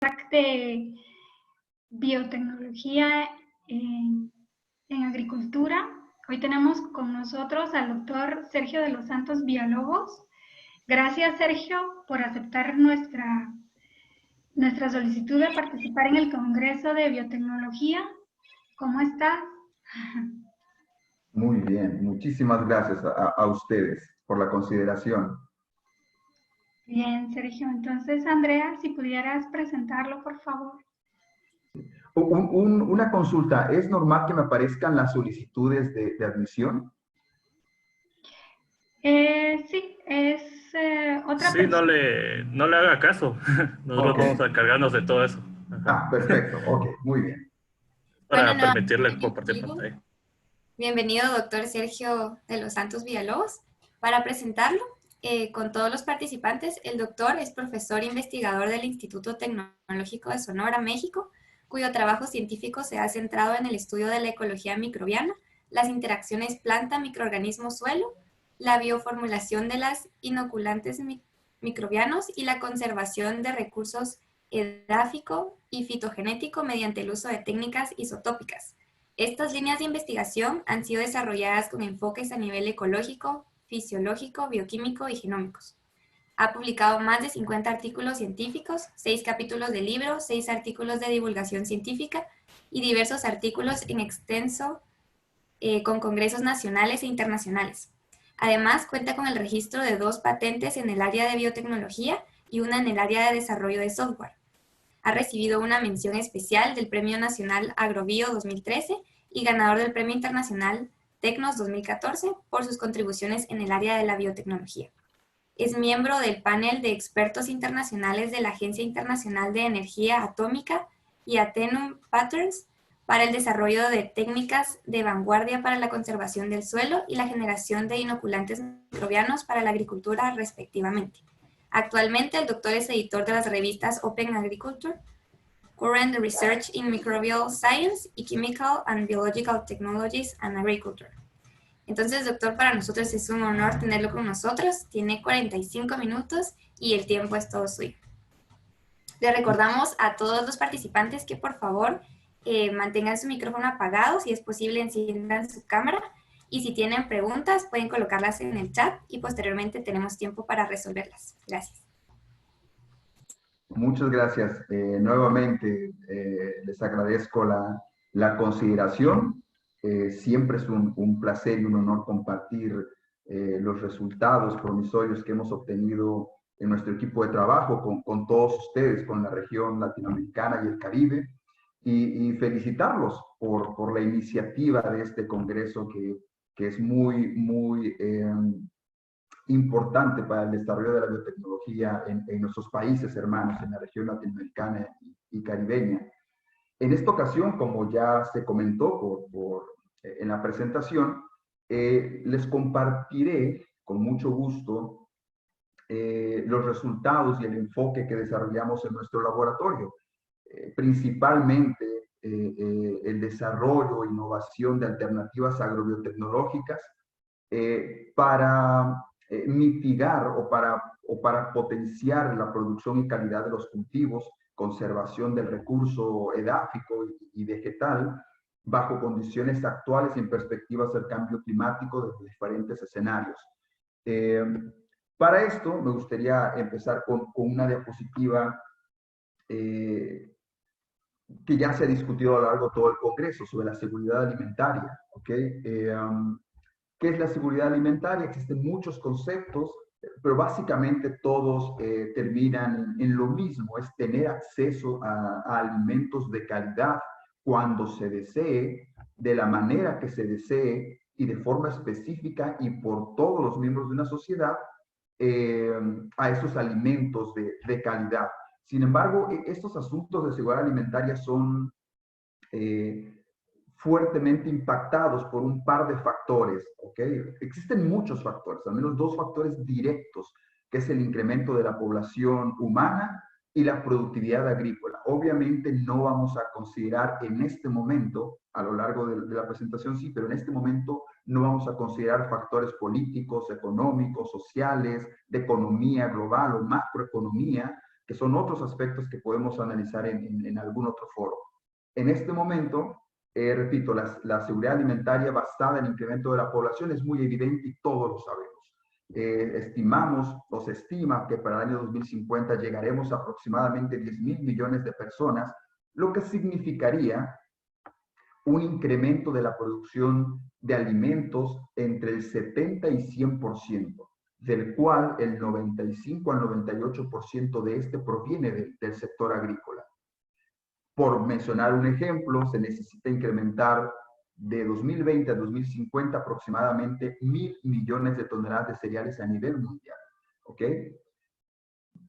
de biotecnología en agricultura. Hoy tenemos con nosotros al doctor Sergio de los Santos Villalobos. Gracias, Sergio, por aceptar nuestra solicitud de participar en el Congreso de Biotecnología. ¿Cómo estás? Muy bien, muchísimas gracias a ustedes por la consideración. Bien, Sergio. Entonces, Andrea, si pudieras presentarlo, por favor. Una consulta, ¿es normal que me aparezcan las solicitudes de admisión? Sí, es otra Sí, persona. no le haga caso. Nosotros Okay. vamos a encargarnos de todo eso. Ajá. Perfecto, ok, muy bien. Para Bueno, permitirle compartir pantalla. Bienvenido, doctor Sergio de los Santos Villalobos. Para presentarlo, con todos los participantes, el doctor es profesor investigador del Instituto Tecnológico de Sonora, México, cuyo trabajo científico se ha centrado en el estudio de la ecología microbiana, las interacciones planta-microorganismo-suelo, la bioformulación de las inoculantes microbianos y la conservación de recursos edáfico y fitogenético mediante el uso de técnicas isotópicas. Estas líneas de investigación han sido desarrolladas con enfoques a nivel ecológico, fisiológico, bioquímico y genómicos. Ha publicado más de 50 artículos científicos, 6 capítulos de libros, 6 artículos de divulgación científica y diversos artículos en extenso con congresos nacionales e internacionales. Además, cuenta con el registro de 2 patentes en el área de biotecnología y una en el área de desarrollo de software. Ha recibido una mención especial del Premio Nacional Agrobio 2013 y ganador del Premio Internacional Tecnos 2014 por sus contribuciones en el área de la biotecnología. Es miembro del panel de expertos internacionales de la Agencia Internacional de Energía Atómica y Atenum Patterns para el desarrollo de técnicas de vanguardia para la conservación del suelo y la generación de inoculantes microbianos para la agricultura, respectivamente. Actualmente, el doctor es editor de las revistas Open Agriculture, Current Research in Microbial Science y Chemical and Biological Technologies and Agriculture. Entonces, doctor, para nosotros es un honor tenerlo con nosotros. Tiene 45 minutos y el tiempo es todo suyo. Le recordamos a todos los participantes que por favor mantengan su micrófono apagado, si es posible enciendan su cámara y si tienen preguntas pueden colocarlas en el chat y posteriormente tenemos tiempo para resolverlas. Gracias. Muchas gracias. Nuevamente les agradezco la consideración. Siempre es un placer y un honor compartir los resultados promisorios que hemos obtenido en nuestro equipo de trabajo con todos ustedes, con la región latinoamericana y el Caribe, y felicitarlos por la iniciativa de este congreso que es muy importante para el desarrollo de la biotecnología en nuestros países hermanos, en la región latinoamericana y caribeña. En esta ocasión, como ya se comentó en la presentación, les compartiré con mucho gusto los resultados y el enfoque que desarrollamos en nuestro laboratorio. Principalmente el desarrollo e innovación de alternativas agrobiotecnológicas para mitigar o para potenciar la producción y calidad de los cultivos, conservación del recurso edáfico y vegetal, bajo condiciones actuales y en perspectivas del cambio climático de diferentes escenarios. Para esto me gustaría empezar con una diapositiva que ya se ha discutido a lo largo de todo el Congreso sobre la seguridad alimentaria. ¿Okay? ¿Qué es la seguridad alimentaria? Existen muchos conceptos, pero básicamente todos terminan en lo mismo, es tener acceso a alimentos de calidad cuando se desee, de la manera que se desee y de forma específica y por todos los miembros de una sociedad a esos alimentos de calidad. Sin embargo, estos asuntos de seguridad alimentaria son fuertemente impactados por un par de factores, ¿ok? Existen muchos factores, al menos 2 factores directos, que es el incremento de la población humana y la productividad agrícola. Obviamente no vamos a considerar en este momento, a lo largo de la presentación sí, pero en este momento no vamos a considerar factores políticos, económicos, sociales, de economía global o macroeconomía, que son otros aspectos que podemos analizar en algún otro foro. En este momento, repito, la seguridad alimentaria basada en el incremento de la población es muy evidente y todos lo sabemos. Se estima que para el año 2050 llegaremos a aproximadamente 10.000 millones de personas, lo que significaría un incremento de la producción de alimentos entre el 70 y 100%, del cual el 95 al 98% de este proviene del sector agrícola. Por mencionar un ejemplo, se necesita incrementar de 2020 a 2050 aproximadamente 1.000 millones de toneladas de cereales a nivel mundial. ¿Ok?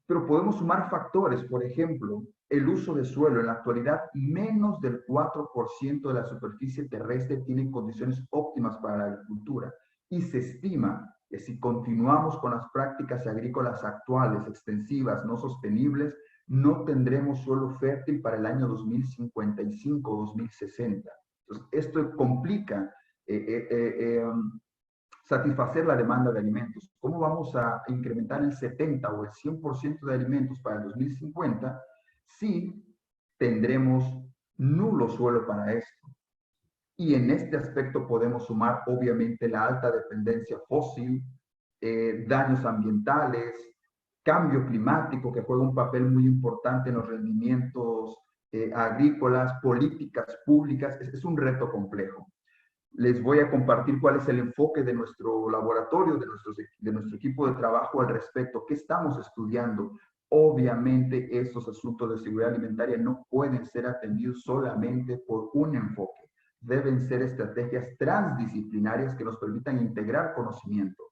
Pero podemos sumar factores, por ejemplo, el uso de suelo. En la actualidad, menos del 4% de la superficie terrestre tiene condiciones óptimas para la agricultura. Y se estima que si continuamos con las prácticas agrícolas actuales, extensivas, no sostenibles, no tendremos suelo fértil para el año 2055 o 2060. Entonces, esto complica satisfacer la demanda de alimentos. ¿Cómo vamos a incrementar el 70 o el 100% de alimentos para el 2050 si tendremos nulo suelo para esto? Y en este aspecto podemos sumar, obviamente, la alta dependencia fósil, daños ambientales, cambio climático, que juega un papel muy importante en los rendimientos agrícolas, políticas públicas. Es un reto complejo. Les voy a compartir cuál es el enfoque de nuestro laboratorio, de nuestro equipo de trabajo al respecto. ¿Qué estamos estudiando? Obviamente, estos asuntos de seguridad alimentaria no pueden ser atendidos solamente por un enfoque. Deben ser estrategias transdisciplinarias que nos permitan integrar conocimiento.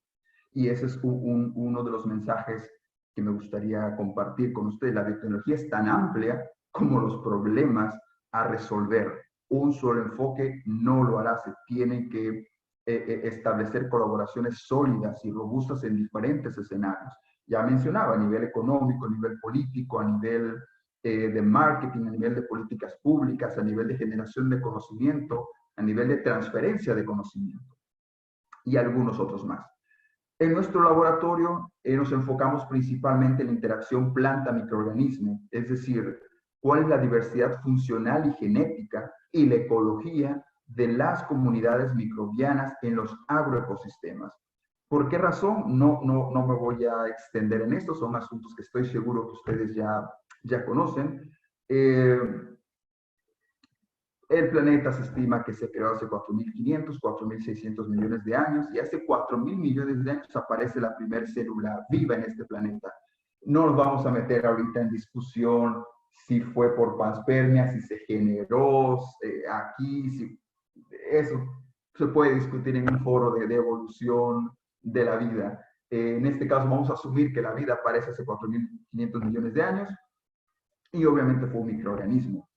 Y ese es uno de los mensajes que me gustaría compartir con ustedes. La biotecnología es tan amplia como los problemas a resolver. Un solo enfoque no lo hará. Se tienen que establecer colaboraciones sólidas y robustas en diferentes escenarios. Ya mencionaba, a nivel económico, a nivel político, a nivel de marketing, a nivel de políticas públicas, a nivel de generación de conocimiento, a nivel de transferencia de conocimiento y algunos otros más. En nuestro laboratorio nos enfocamos principalmente en la interacción planta-microorganismo, es decir, cuál es la diversidad funcional y genética y la ecología de las comunidades microbianas en los agroecosistemas. ¿Por qué razón? No me voy a extender en esto, son asuntos que estoy seguro que ustedes ya conocen. El planeta se estima que se creó hace 4.500, 4.600 millones de años, y hace 4.000 millones de años aparece la primera célula viva en este planeta. No nos vamos a meter ahorita en discusión si fue por panspermia, si se generó aquí, si, eso se puede discutir en un foro de evolución de la vida. En este caso vamos a asumir que la vida aparece hace 4.500 millones de años y obviamente fue un microorganismo.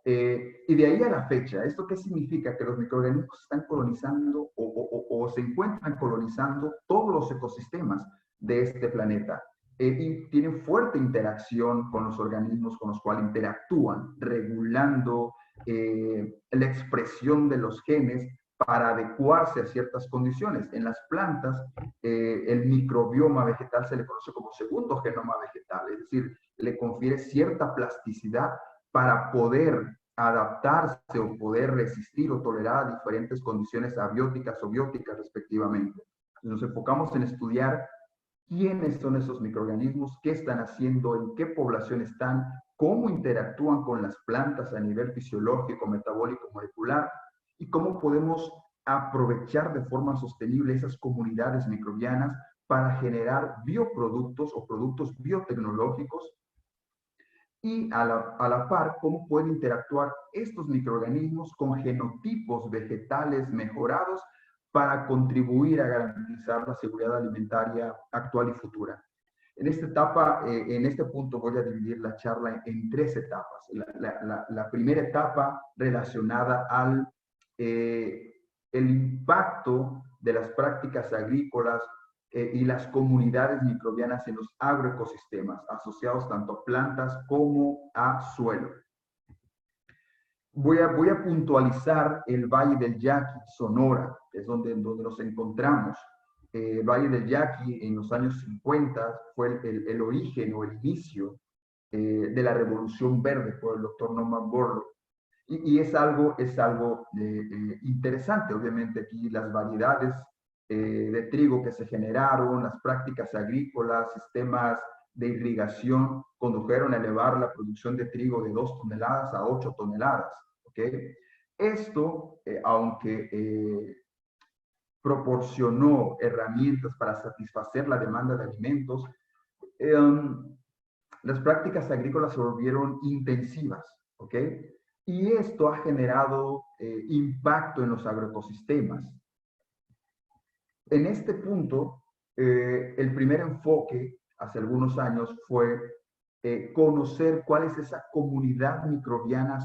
Y de ahí a la fecha, ¿esto qué significa? Que los microorganismos están colonizando o se encuentran colonizando todos los ecosistemas de este planeta. Y tienen fuerte interacción con los organismos con los cuales interactúan, regulando la expresión de los genes para adecuarse a ciertas condiciones. En las plantas, el microbioma vegetal se le conoce como segundo genoma vegetal, es decir, le confiere cierta plasticidad para poder adaptarse o poder resistir o tolerar a diferentes condiciones abióticas o bióticas respectivamente. Nos enfocamos en estudiar quiénes son esos microorganismos, qué están haciendo, en qué población están, cómo interactúan con las plantas a nivel fisiológico, metabólico, molecular, y cómo podemos aprovechar de forma sostenible esas comunidades microbianas para generar bioproductos o productos biotecnológicos, y a la par, cómo pueden interactuar estos microorganismos con genotipos vegetales mejorados para contribuir a garantizar la seguridad alimentaria actual y futura. En esta etapa, en este punto voy a dividir la charla en tres etapas. La primera etapa relacionada al el impacto de las prácticas agrícolas y las comunidades microbianas en los agroecosistemas, asociados tanto a plantas como a suelo. Voy a puntualizar el Valle del Yaqui, Sonora, que es donde nos encontramos. El Valle del Yaqui en los años 50 fue el origen o el inicio de la Revolución Verde por el doctor Norman Borlaug. Y es algo interesante, obviamente, aquí las variedades de trigo que se generaron, las prácticas agrícolas, sistemas de irrigación, condujeron a elevar la producción de trigo de 2 toneladas a 8 toneladas. ¿Okay? Esto, aunque proporcionó herramientas para satisfacer la demanda de alimentos, las prácticas agrícolas se volvieron intensivas, ¿ok? Y esto ha generado impacto en los agroecosistemas. En este punto, el primer enfoque hace algunos años fue conocer cuál es esa comunidad microbiana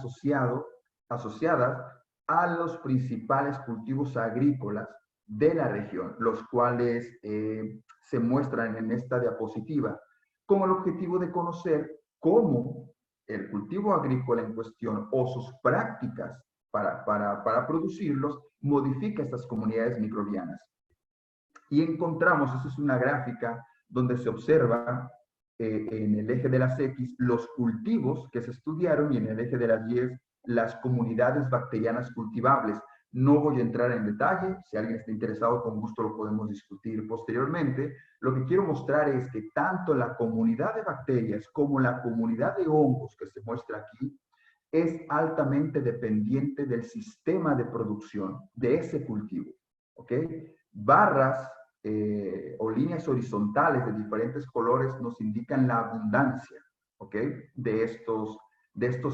asociada a los principales cultivos agrícolas de la región, los cuales se muestran en esta diapositiva, con el objetivo de conocer cómo el cultivo agrícola en cuestión o sus prácticas para producirlos modifica estas comunidades microbianas. Y encontramos, esa es una gráfica donde se observa en el eje de las X los cultivos que se estudiaron y en el eje de las Y las comunidades bacterianas cultivables. No voy a entrar en detalle, si alguien está interesado con gusto lo podemos discutir posteriormente. Lo que quiero mostrar es que tanto la comunidad de bacterias como la comunidad de hongos que se muestra aquí es altamente dependiente del sistema de producción de ese cultivo. ¿Ok? Barras o líneas horizontales de diferentes colores nos indican la abundancia, ¿ok? de estos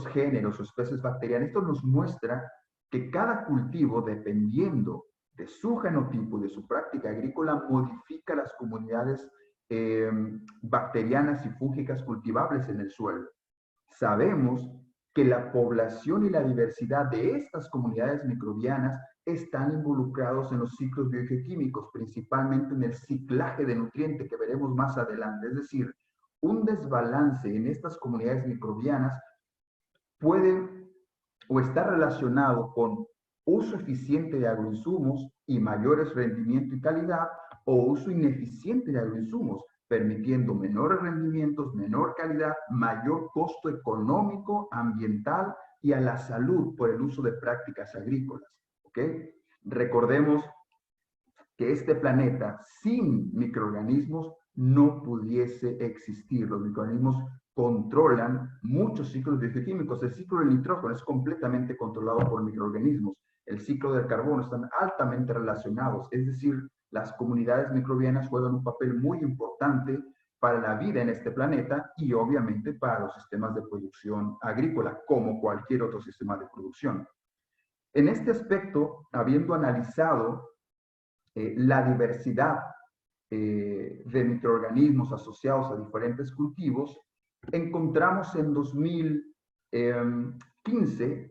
géneros o especies bacterianas. Esto nos muestra que cada cultivo, dependiendo de su genotipo y de su práctica agrícola, modifica las comunidades bacterianas y fúngicas cultivables en el suelo. Sabemos que la población y la diversidad de estas comunidades microbianas están involucrados en los ciclos biogeoquímicos, principalmente en el ciclaje de nutrientes que veremos más adelante. Es decir, un desbalance en estas comunidades microbianas puede o está relacionado con uso eficiente de agroinsumos y mayores rendimiento y calidad, o uso ineficiente de agroinsumos, permitiendo menores rendimientos, menor calidad, mayor costo económico, ambiental y a la salud por el uso de prácticas agrícolas. ¿Ok? Recordemos que este planeta sin microorganismos no pudiese existir. Los microorganismos controlan muchos ciclos bioquímicos. El ciclo del nitrógeno es completamente controlado por microorganismos. El ciclo del carbono están altamente relacionados. Es decir, las comunidades microbianas juegan un papel muy importante para la vida en este planeta y obviamente para los sistemas de producción agrícola, como cualquier otro sistema de producción. En este aspecto, habiendo analizado la diversidad de microorganismos asociados a diferentes cultivos, encontramos en 2015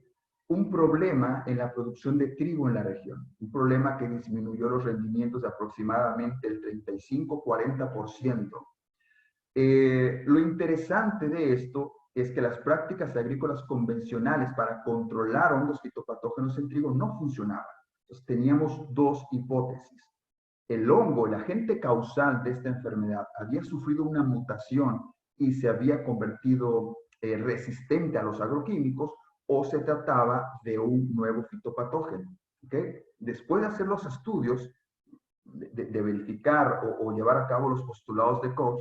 un problema en la producción de trigo en la región, un problema que disminuyó los rendimientos de aproximadamente el 35-40%. Lo interesante de esto es que las prácticas agrícolas convencionales para controlar hongos fitopatógenos en trigo no funcionaban. Entonces teníamos dos hipótesis. El hongo, el agente causal de esta enfermedad, había sufrido una mutación y se había convertido resistente a los agroquímicos, o se trataba de un nuevo fitopatógeno. ¿Okay? Después de hacer los estudios, de verificar o llevar a cabo los postulados de Koch,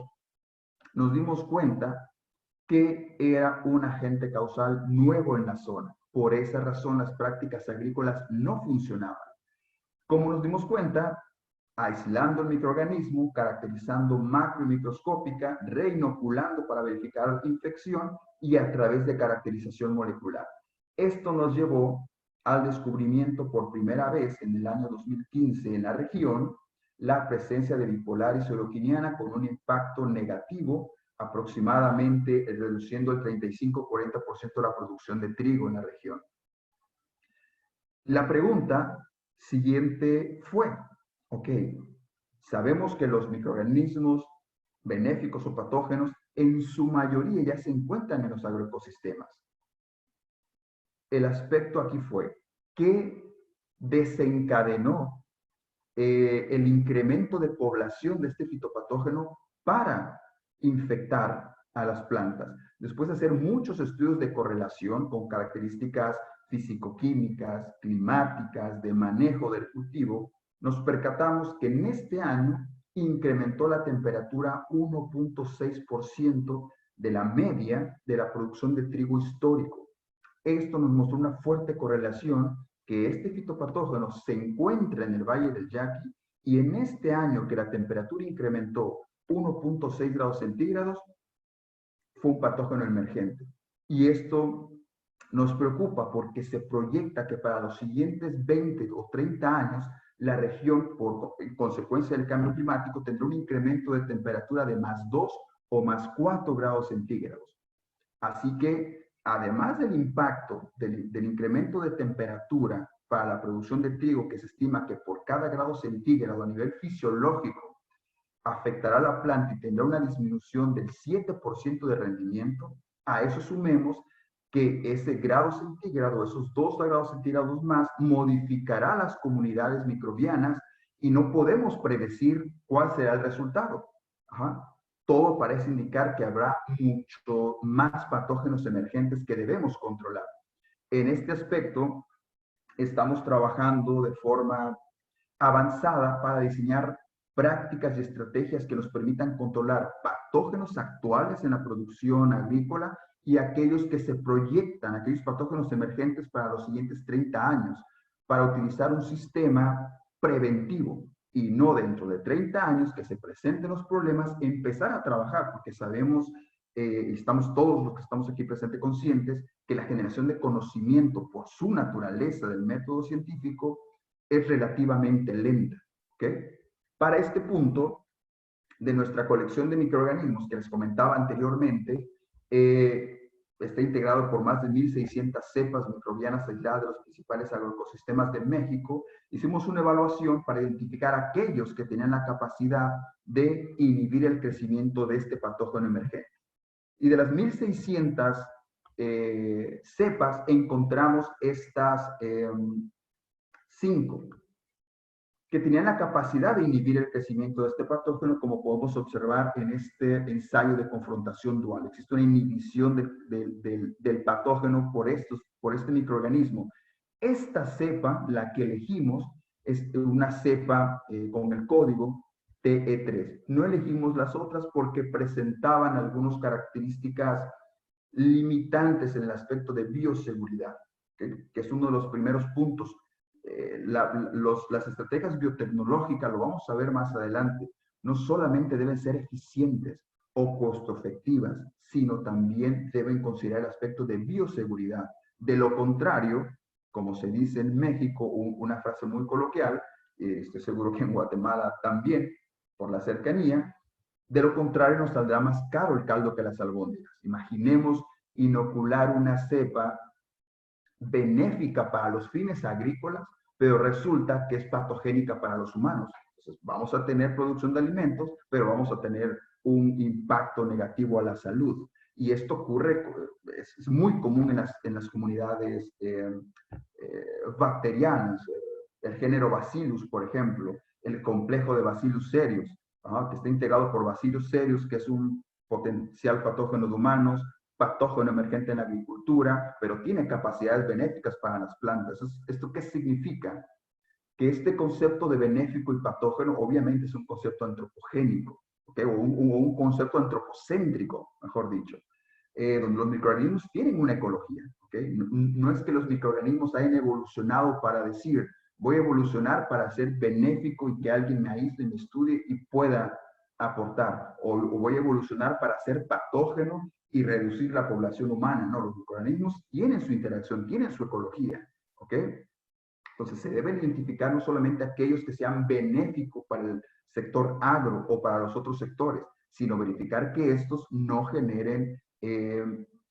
nos dimos cuenta que era un agente causal nuevo en la zona. Por esa razón, las prácticas agrícolas no funcionaban. ¿Cómo nos dimos cuenta? Aislando el microorganismo, caracterizando macro y microscópica, reinoculando para verificar infección y a través de caracterización molecular. Esto nos llevó al descubrimiento por primera vez en el año 2015 en la región la presencia de bipolaris euroquiniana con un impacto negativo, aproximadamente reduciendo el 35-40% de la producción de trigo en la región. La pregunta siguiente fue, ok, sabemos que los microorganismos benéficos o patógenos en su mayoría ya se encuentran en los agroecosistemas. El aspecto aquí fue que desencadenó el incremento de población de este fitopatógeno para infectar a las plantas. Después de hacer muchos estudios de correlación con características físico-químicas, climáticas, de manejo del cultivo, nos percatamos que en este año incrementó la temperatura 1.6% de la media de la producción de trigo histórico. Esto nos mostró una fuerte correlación que este fitopatógeno se encuentra en el Valle del Yaqui y en este año que la temperatura incrementó 1.6 grados centígrados, fue un patógeno emergente. Y esto nos preocupa porque se proyecta que para los siguientes 20 o 30 años, la región, por consecuencia del cambio climático, tendrá un incremento de temperatura de más 2 o más 4 grados centígrados. Así que, además del impacto del incremento de temperatura para la producción de trigo, que se estima que por cada grado centígrado a nivel fisiológico afectará a la planta y tendrá una disminución del 7% de rendimiento, a eso sumemos que ese grado centígrado, esos 2 grados centígrados más, modificará las comunidades microbianas y no podemos predecir cuál será el resultado. Todo parece indicar que habrá mucho más patógenos emergentes que debemos controlar. En este aspecto, estamos trabajando de forma avanzada para diseñar prácticas y estrategias que nos permitan controlar patógenos actuales en la producción agrícola y aquellos que se proyectan, aquellos patógenos emergentes para los siguientes 30 años, para utilizar un sistema preventivo y no dentro de 30 años que se presenten los problemas, empezar a trabajar, porque sabemos, estamos todos los que estamos aquí presentes conscientes, que la generación de conocimiento por su naturaleza del método científico es relativamente lenta. ¿Okay? Para este punto de nuestra colección de microorganismos que les comentaba anteriormente, está integrado por más de 1.600 cepas microbianas aisladas de los principales agroecosistemas de México. Hicimos una evaluación para identificar aquellos que tenían la capacidad de inhibir el crecimiento de este patógeno emergente. Y de las 1.600 cepas encontramos estas 5 que tenían la capacidad de inhibir el crecimiento de este patógeno, como podemos observar en este ensayo de confrontación dual. Existe una inhibición del patógeno por este microorganismo. Esta cepa, la que elegimos, es una cepa con el código TE3. No elegimos las otras porque presentaban algunas características limitantes en el aspecto de bioseguridad, que es uno de los primeros puntos. Las estrategias biotecnológicas, lo vamos a ver más adelante, no solamente deben ser eficientes o costo efectivas, sino también deben considerar el aspecto de bioseguridad. De lo contrario, como se dice en México, una frase muy coloquial, estoy seguro que en Guatemala también, por la cercanía, de lo contrario nos saldrá más caro el caldo que las albóndigas. Imaginemos inocular una cepa benéfica para los fines agrícolas, pero resulta que es patogénica para los humanos. Entonces, vamos a tener producción de alimentos, pero vamos a tener un impacto negativo a la salud. Y esto ocurre, es muy común en las comunidades bacterianas. El género Bacillus, por ejemplo, el complejo de Bacillus cereus, que está integrado por Bacillus cereus, que es un potencial patógeno de humanos, patógeno emergente en la agricultura, pero tiene capacidades benéficas para las plantas. ¿Esto qué significa? Que este concepto de benéfico y patógeno obviamente es un concepto antropogénico, ¿okay? o un concepto antropocéntrico, mejor dicho, donde los microorganismos tienen una ecología. ¿Okay? No es que los microorganismos hayan evolucionado para decir, voy a evolucionar para ser benéfico y que alguien me aísle, me estudie y pueda aportar, o voy a evolucionar para ser patógeno y reducir la población humana. No, los microorganismos tienen su interacción, tienen su ecología, ¿ok? Entonces se deben identificar no solamente aquellos que sean benéficos para el sector agro o para los otros sectores, sino verificar que estos no generen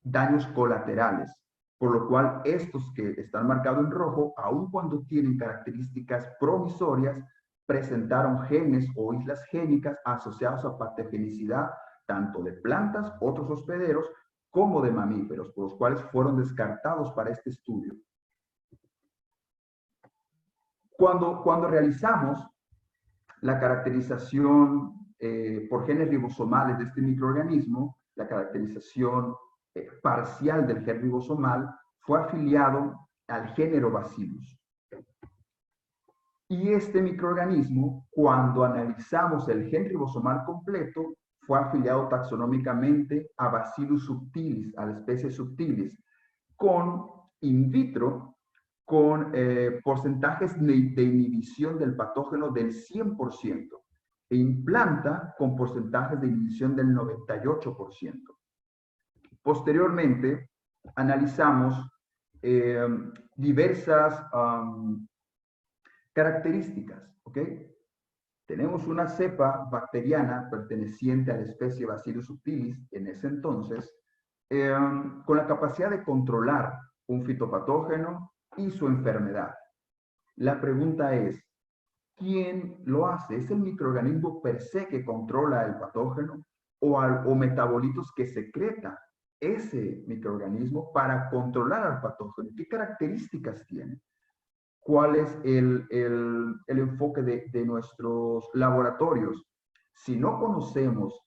daños colaterales. Por lo cual, estos que están marcados en rojo, aun cuando tienen características promisorias, presentaron genes o islas génicas asociados a patogenicidad tanto de plantas, otros hospederos, como de mamíferos, por los cuales fueron descartados para este estudio. Cuando realizamos la caracterización por genes ribosomales de este microorganismo, la caracterización parcial del gen ribosomal, fue afiliado al género Bacillus. Y este microorganismo, cuando analizamos el gen ribosomal completo, fue afiliado taxonómicamente a Bacillus subtilis, a la especie subtilis, con in vitro, con porcentajes de inhibición del patógeno del 100%, e in planta con porcentajes de inhibición del 98%. Posteriormente, analizamos diversas características, ¿ok? Tenemos una cepa bacteriana perteneciente a la especie Bacillus subtilis en ese entonces, con la capacidad de controlar un fitopatógeno y su enfermedad. La pregunta es, ¿quién lo hace? ¿Es el microorganismo per se que controla el patógeno o metabolitos que secreta ese microorganismo para controlar al patógeno? ¿Qué características tiene? ¿Cuál es el enfoque de nuestros laboratorios? Si no conocemos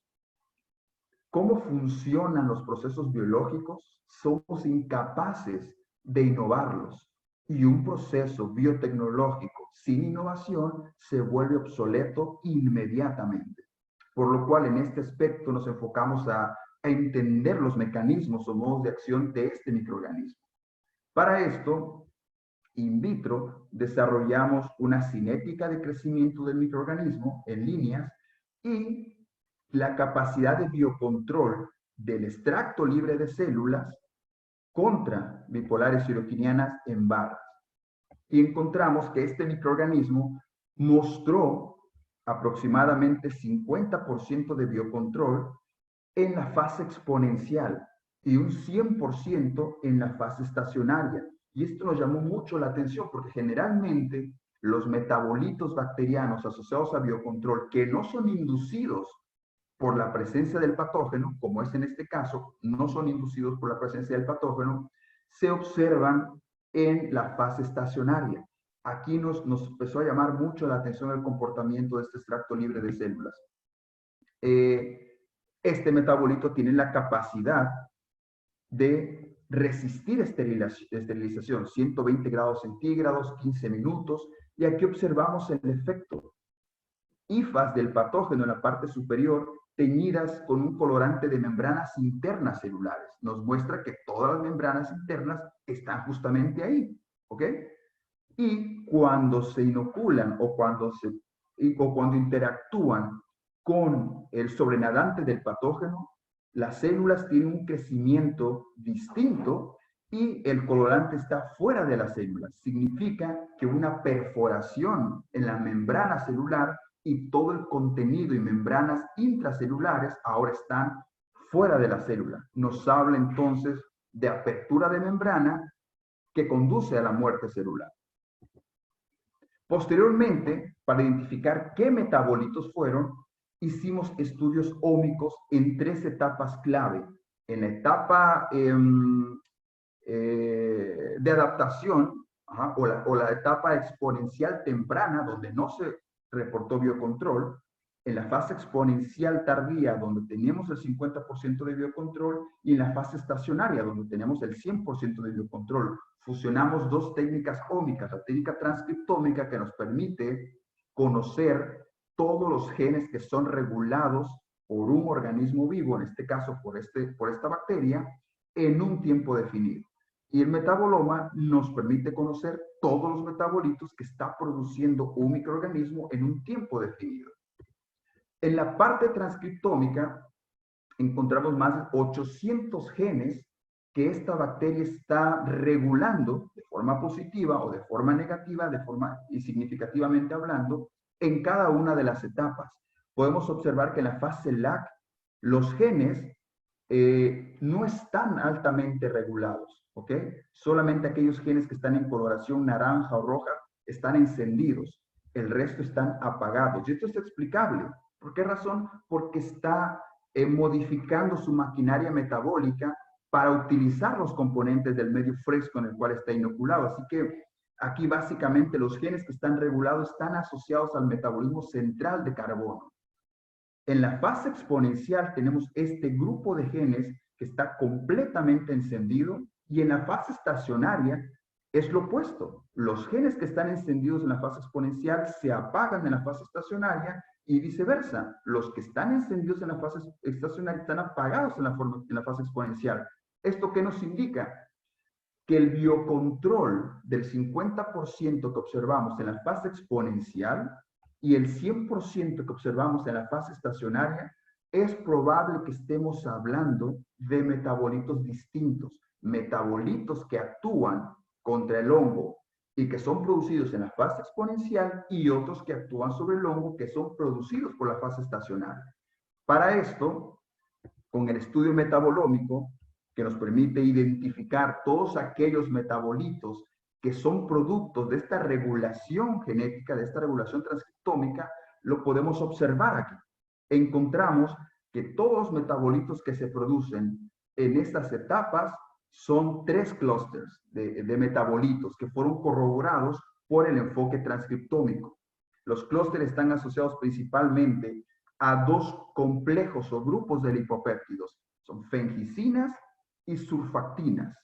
cómo funcionan los procesos biológicos, somos incapaces de innovarlos. Y un proceso biotecnológico sin innovación se vuelve obsoleto inmediatamente. Por lo cual, en este aspecto nos enfocamos a entender los mecanismos o modos de acción de este microorganismo. Para esto, in vitro, desarrollamos una cinética de crecimiento del microorganismo en líneas y la capacidad de biocontrol del extracto libre de células contra bipolares cirotinianas en barras. Y encontramos que este microorganismo mostró aproximadamente 50% de biocontrol en la fase exponencial y un 100% en la fase estacionaria. Y esto nos llamó mucho la atención porque generalmente los metabolitos bacterianos asociados a biocontrol que no son inducidos por la presencia del patógeno, como es en este caso, no son inducidos por la presencia del patógeno, se observan en la fase estacionaria. Aquí nos empezó a llamar mucho la atención el comportamiento de este extracto libre de células. Este metabolito tiene la capacidad de resistir esterilización, 120 grados centígrados, 15 minutos, y aquí observamos el efecto. Hifas del patógeno en la parte superior teñidas con un colorante de membranas internas celulares. Nos muestra que todas las membranas internas están justamente ahí, ¿ok? Y cuando se inoculan o cuando interactúan con el sobrenadante del patógeno, las células tienen un crecimiento distinto y el colorante está fuera de las células. Significa que una perforación en la membrana celular y todo el contenido y membranas intracelulares ahora están fuera de la célula. Nos habla entonces de apertura de membrana que conduce a la muerte celular. Posteriormente, para identificar qué metabolitos fueron, hicimos estudios ómicos en 3 etapas clave. En la etapa de adaptación, o la etapa exponencial temprana, donde no se reportó biocontrol, en la fase exponencial tardía, donde teníamos el 50% de biocontrol, y en la fase estacionaria, donde tenemos el 100% de biocontrol. Fusionamos 2 técnicas ómicas, la técnica transcriptómica, que nos permite conocer todos los genes que son regulados por un organismo vivo, en este caso por esta bacteria, en un tiempo definido. Y el metaboloma nos permite conocer todos los metabolitos que está produciendo un microorganismo en un tiempo definido. En la parte transcriptómica encontramos más de 800 genes que esta bacteria está regulando de forma positiva o de forma negativa, de forma y significativamente hablando, en cada una de las etapas. Podemos observar que en la fase LAC los genes no están altamente regulados, ¿ok? Solamente aquellos genes que están en coloración naranja o roja están encendidos, el resto están apagados. Y esto es explicable. ¿Por qué razón? Porque está modificando su maquinaria metabólica para utilizar los componentes del medio fresco en el cual está inoculado. Así que aquí básicamente los genes que están regulados están asociados al metabolismo central de carbono. En la fase exponencial tenemos este grupo de genes que está completamente encendido, y en la fase estacionaria es lo opuesto. Los genes que están encendidos en la fase exponencial se apagan en la fase estacionaria, y viceversa. Los que están encendidos en la fase estacionaria están apagados en la fase exponencial. ¿Esto qué nos indica? Que el biocontrol del 50% que observamos en la fase exponencial y el 100% que observamos en la fase estacionaria, es probable que estemos hablando de metabolitos distintos, metabolitos que actúan contra el hongo y que son producidos en la fase exponencial, y otros que actúan sobre el hongo que son producidos por la fase estacionaria. Para esto, con el estudio metabolómico, que nos permite identificar todos aquellos metabolitos que son productos de esta regulación genética, de esta regulación transcriptómica, lo podemos observar aquí. Encontramos que todos los metabolitos que se producen en estas etapas son 3 clústeres de metabolitos que fueron corroborados por el enfoque transcriptómico. Los clústeres están asociados principalmente a 2 complejos o grupos de lipopéptidos. Son fengicinas y surfactinas.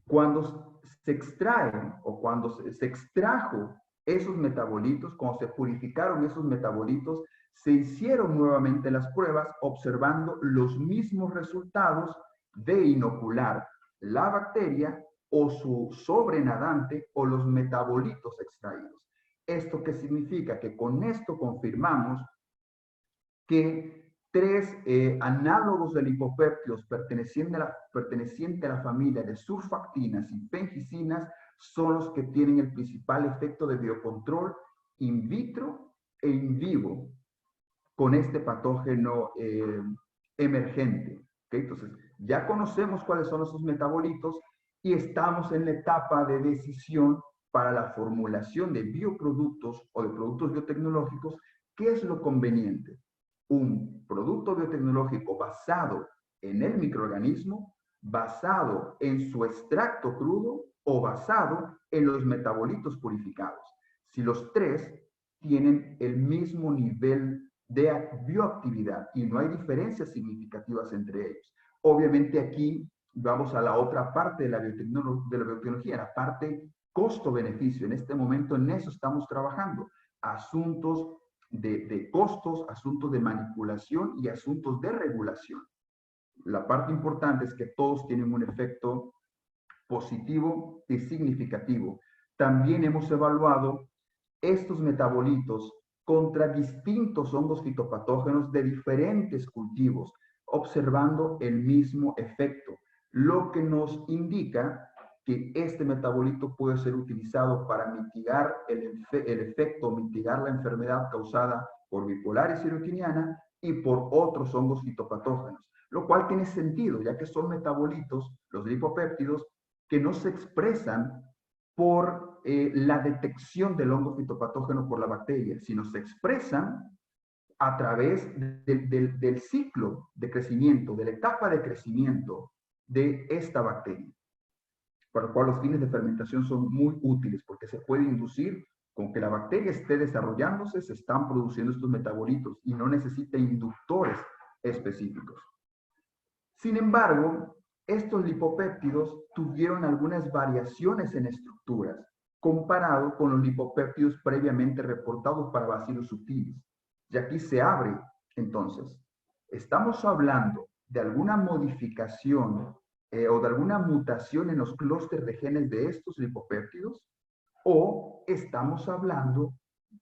Cuando se extraen o cuando se extrajo esos metabolitos, cuando se purificaron esos metabolitos, se hicieron nuevamente las pruebas observando los mismos resultados de inocular la bacteria o su sobrenadante o los metabolitos extraídos. ¿Esto qué significa? Que con esto confirmamos que 3 análogos de lipopéptidos pertenecientes a la familia de surfactinas y fengicinas son los que tienen el principal efecto de biocontrol in vitro e in vivo con este patógeno emergente. ¿Okay? Entonces, ya conocemos cuáles son esos metabolitos y estamos en la etapa de decisión para la formulación de bioproductos o de productos biotecnológicos. ¿Qué es lo conveniente? Un producto biotecnológico basado en el microorganismo, basado en su extracto crudo o basado en los metabolitos purificados. Si los 3 tienen el mismo nivel de bioactividad y no hay diferencias significativas entre ellos. Obviamente aquí vamos a la otra parte de la biotecnología, la parte costo-beneficio. En este momento en eso estamos trabajando. Asuntos de costos, asuntos de manipulación y asuntos de regulación. La parte importante es que todos tienen un efecto positivo y significativo. También hemos evaluado estos metabolitos contra distintos hongos fitopatógenos de diferentes cultivos, observando el mismo efecto, lo que nos indica que este metabolito puede ser utilizado para mitigar el efecto, mitigar la enfermedad causada por bipolaris serotiniana y por otros hongos fitopatógenos, lo cual tiene sentido, ya que son metabolitos, los lipopéptidos, que no se expresan por la detección del hongo fitopatógeno por la bacteria, sino se expresan a través del ciclo de crecimiento, de la etapa de crecimiento de esta bacteria, para lo cual los fines de fermentación son muy útiles, porque se puede inducir con que la bacteria esté desarrollándose, se están produciendo estos metabolitos y no necesita inductores específicos. Sin embargo, estos lipopéptidos tuvieron algunas variaciones en estructuras comparado con los lipopéptidos previamente reportados para Bacillus subtilis. Y aquí se abre, entonces, ¿estamos hablando de alguna modificación o de alguna mutación en los clústeres de genes de estos lipopéptidos? ¿O estamos hablando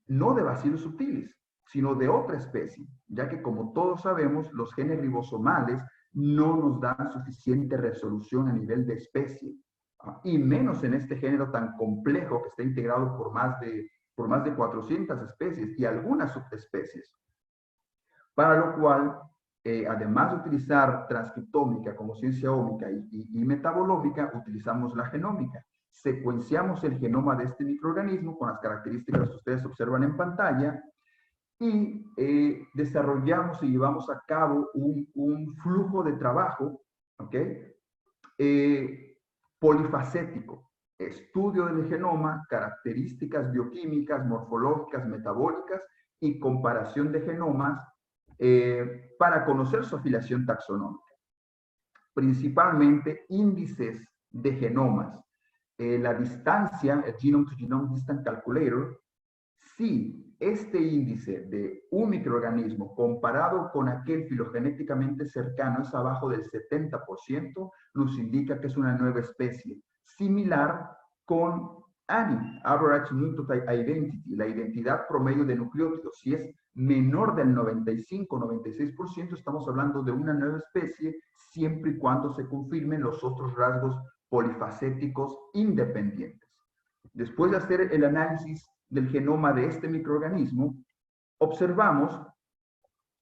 no de Bacillus subtilis, sino de otra especie? Ya que, como todos sabemos, los genes ribosomales no nos dan suficiente resolución a nivel de especie, y menos en este género tan complejo que está integrado por más de 400 especies y algunas subespecies. Para lo cual, además de utilizar transcriptómica como ciencia ómica y metabolómica, utilizamos la genómica. Secuenciamos el genoma de este microorganismo con las características que ustedes observan en pantalla y desarrollamos y llevamos a cabo un flujo de trabajo, ¿ok? Polifacético. Estudio del genoma, características bioquímicas, morfológicas, metabólicas y comparación de genomas para conocer su afiliación taxonómica, principalmente índices de genomas. La distancia, el Genome to Genome Distance Calculator, si este índice de un microorganismo comparado con aquel filogenéticamente cercano es abajo del 70%, nos indica que es una nueva especie, similar con ANI, Average Nucleotide Identity, la identidad promedio de nucleótidos. Si es menor del 95-96%, estamos hablando de una nueva especie, siempre y cuando se confirmen los otros rasgos polifacéticos independientes. Después de hacer el análisis del genoma de este microorganismo, observamos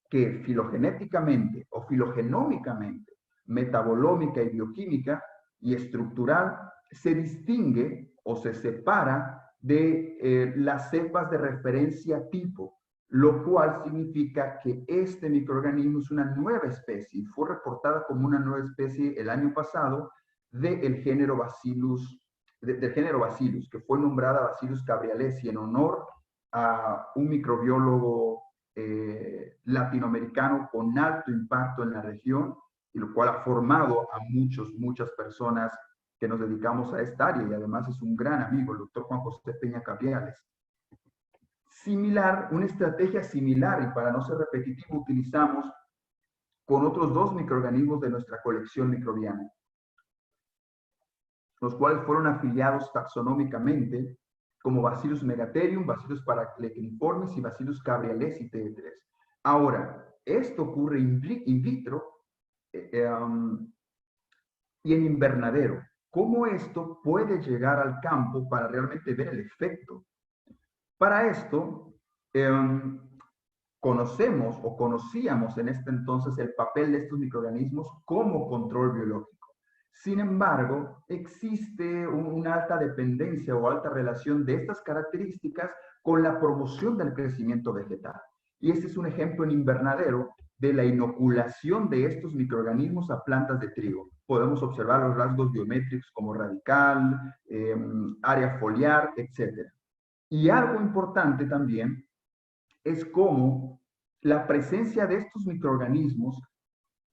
que filogenéticamente o filogenómicamente, metabolómica y bioquímica y estructural, se distingue o se separa de las cepas de referencia tipo, lo cual significa que este microorganismo es una nueva especie y fue reportada como una nueva especie el año pasado del género Bacillus, del género Bacillus, que fue nombrada Bacillus cabrialesi en honor a un microbiólogo latinoamericano con alto impacto en la región, y lo cual ha formado a muchas personas que nos dedicamos a esta área, y además es un gran amigo, el doctor Juan José Peña Cabriales. Similar, una estrategia similar, y para no ser repetitivo, utilizamos con otros dos microorganismos de nuestra colección microbiana, los cuales fueron afiliados taxonómicamente como Bacillus megatherium, Bacillus paracliniformis y Bacillus cabrialesi TE3. Ahora, esto ocurre in vitro y en invernadero. ¿Cómo esto puede llegar al campo para realmente ver el efecto? Para esto, conocemos o conocíamos en este entonces el papel de estos microorganismos como control biológico. Sin embargo, existe una alta dependencia o alta relación de estas características con la promoción del crecimiento vegetal. Y este es un ejemplo en invernadero de la inoculación de estos microorganismos a plantas de trigo. Podemos observar los rasgos biométricos como radical, área foliar, etc. Y algo importante también es cómo la presencia de estos microorganismos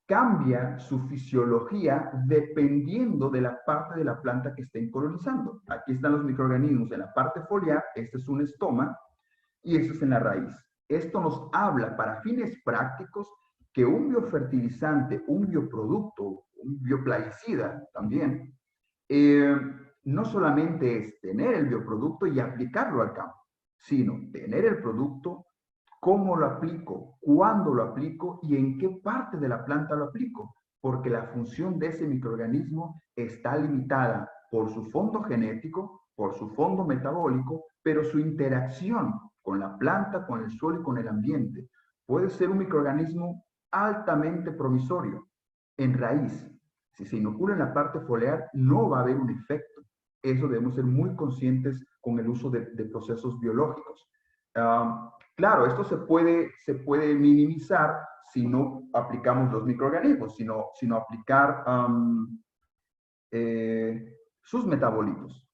cambia su fisiología dependiendo de la parte de la planta que estén colonizando. Aquí están los microorganismos en la parte foliar, este es un estoma, y este es en la raíz. Esto nos habla para fines prácticos que un biofertilizante, un bioproducto, un bioplaguicida también, no solamente es tener el bioproducto y aplicarlo al campo, sino tener el producto, cómo lo aplico, cuándo lo aplico y en qué parte de la planta lo aplico, porque la función de ese microorganismo está limitada por su fondo genético, por su fondo metabólico, pero su interacción con la planta, con el suelo y con el ambiente puede ser un microorganismo altamente promisorio. En raíz, si se inocula en la parte foliar, no va a haber un efecto. Eso debemos ser muy conscientes con el uso de procesos biológicos. Claro, esto se puede minimizar si no aplicamos los microorganismos, sino aplicar sus metabolitos.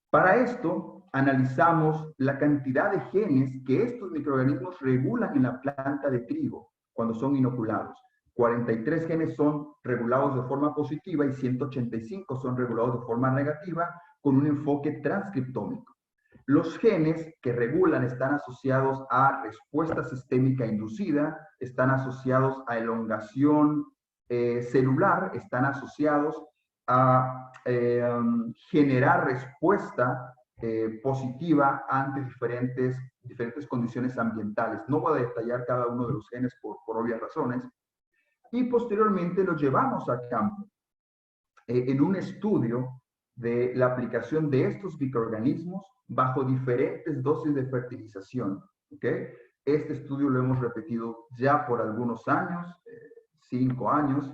Para esto, analizamos la cantidad de genes que estos microorganismos regulan en la planta de trigo cuando son inoculados. 43 genes son regulados de forma positiva y 185 son regulados de forma negativa con un enfoque transcriptómico. Los genes que regulan están asociados a respuesta sistémica inducida, están asociados a elongación celular, están asociados a generar respuesta positiva ante diferentes condiciones ambientales. No voy a detallar cada uno de los genes por obvias razones. Y posteriormente los llevamos a campo en un estudio de la aplicación de estos microorganismos bajo diferentes dosis de fertilización. ¿Okay? Este estudio lo hemos repetido ya por algunos años, 5 años,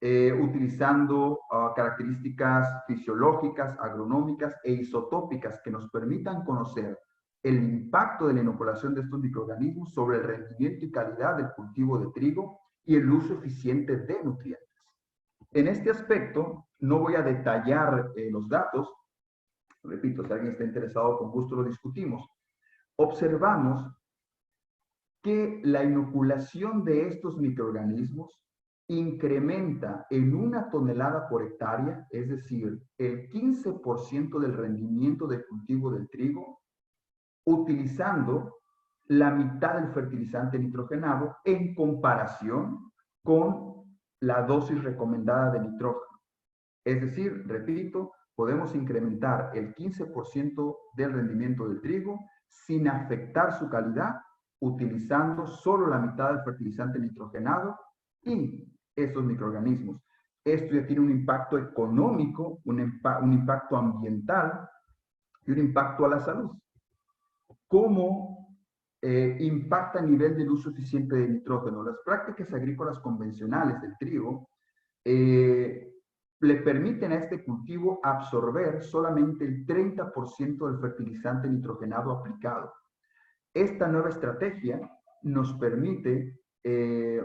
utilizando características fisiológicas, agronómicas e isotópicas que nos permitan conocer el impacto de la inoculación de estos microorganismos sobre el rendimiento y calidad del cultivo de trigo y el uso eficiente de nutrientes. En este aspecto, no voy a detallar los datos. Repito, si alguien está interesado, con gusto lo discutimos. Observamos que la inoculación de estos microorganismos incrementa en 1 tonelada por hectárea, es decir, el 15% del rendimiento del cultivo del trigo, utilizando la mitad del fertilizante nitrogenado en comparación con la dosis recomendada de nitrógeno. Es decir, repito, podemos incrementar el 15% del rendimiento del trigo sin afectar su calidad, utilizando solo la mitad del fertilizante nitrogenado y estos microorganismos. Esto ya tiene un impacto económico, un impacto ambiental y un impacto a la salud. ¿Cómo impacta a nivel del uso eficiente de nitrógeno? Las prácticas agrícolas convencionales del trigo le permiten a este cultivo absorber solamente el 30% del fertilizante nitrogenado aplicado. Esta nueva estrategia nos permite,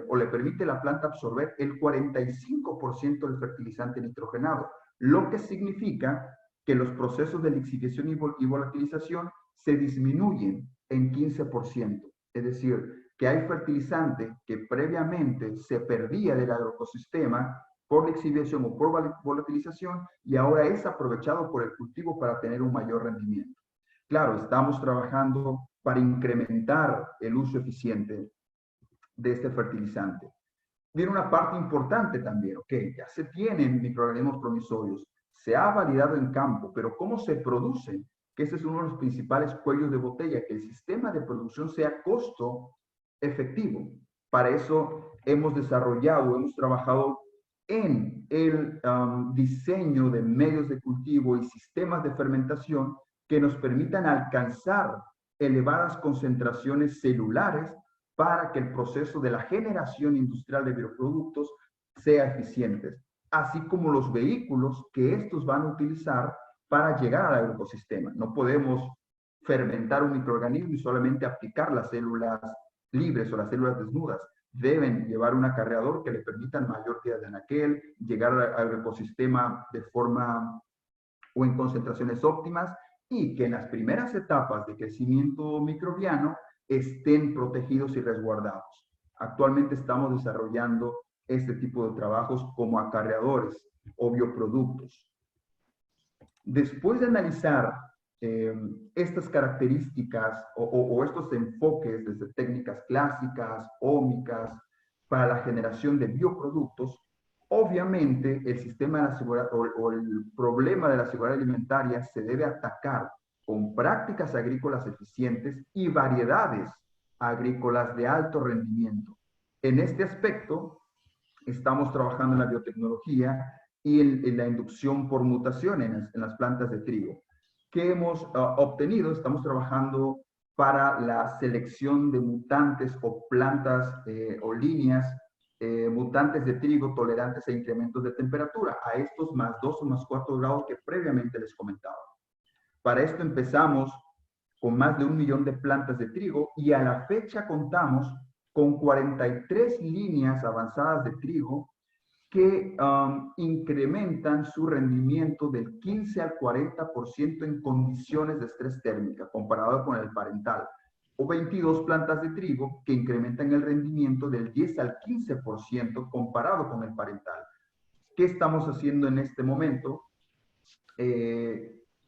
o le permite a la planta absorber el 45% del fertilizante nitrogenado, lo que significa que los procesos de lixiviación y volatilización se disminuyen en 15%. Es decir, que hay fertilizante que previamente se perdía del agroecosistema por lixiviación o por volatilización y ahora es aprovechado por el cultivo para tener un mayor rendimiento. Claro, estamos trabajando para incrementar el uso eficiente de este fertilizante. Viene una parte importante también, ok, ya se tienen microorganismos promisorios, se ha validado en campo, pero ¿cómo se producen? Que ese es uno de los principales cuellos de botella, que el sistema de producción sea costo efectivo. Para eso hemos desarrollado, hemos trabajado en el diseño de medios de cultivo y sistemas de fermentación que nos permitan alcanzar elevadas concentraciones celulares para que el proceso de la generación industrial de bioproductos sea eficiente, así como los vehículos que estos van a utilizar para llegar al agroecosistema. No podemos fermentar un microorganismo y solamente aplicar las células libres o las células desnudas. Deben llevar un acarreador que le permitan mayor vida de anaquel, llegar al agroecosistema de forma o en concentraciones óptimas y que en las primeras etapas de crecimiento microbiano estén protegidos y resguardados. Actualmente estamos desarrollando este tipo de trabajos como acarreadores o bioproductos. Después de analizar estas características o estos enfoques desde técnicas clásicas, ómicas, para la generación de bioproductos, obviamente el sistema de la seguridad o el problema de la seguridad alimentaria se debe atacar con prácticas agrícolas eficientes y variedades agrícolas de alto rendimiento. En este aspecto, estamos trabajando en la biotecnología y en la inducción por mutación en las plantas de trigo. ¿Qué hemos obtenido? Estamos trabajando para la selección de mutantes o plantas o líneas mutantes de trigo tolerantes a incrementos de temperatura, a estos más 2 o más 4 grados que previamente les comentaba. Para esto empezamos con más de 1 millón de plantas de trigo y a la fecha contamos con 43 líneas avanzadas de trigo que incrementan su rendimiento del 15 al 40% en condiciones de estrés térmica, comparado con el parental, o 22 plantas de trigo que incrementan el rendimiento del 10 al 15% comparado con el parental. ¿Qué estamos haciendo en este momento?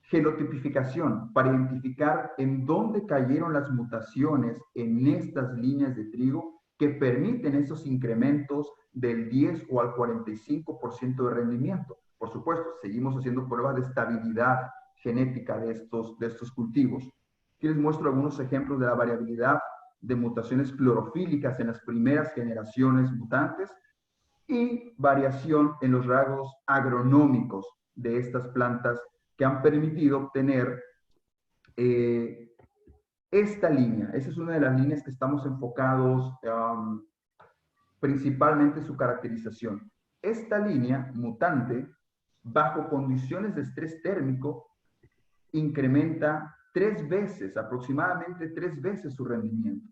Genotipificación, para identificar en dónde cayeron las mutaciones en estas líneas de trigo que permiten esos incrementos del 10 o al 45% de rendimiento. Por supuesto, seguimos haciendo pruebas de estabilidad genética de estos cultivos. Aquí les muestro algunos ejemplos de la variabilidad de mutaciones clorofílicas en las primeras generaciones mutantes y variación en los rasgos agronómicos de estas plantas que han permitido obtener esta línea. Esa es una de las líneas que estamos enfocados principalmente en su caracterización. Esta línea mutante, bajo condiciones de estrés térmico, incrementa 3 veces, aproximadamente 3 veces su rendimiento.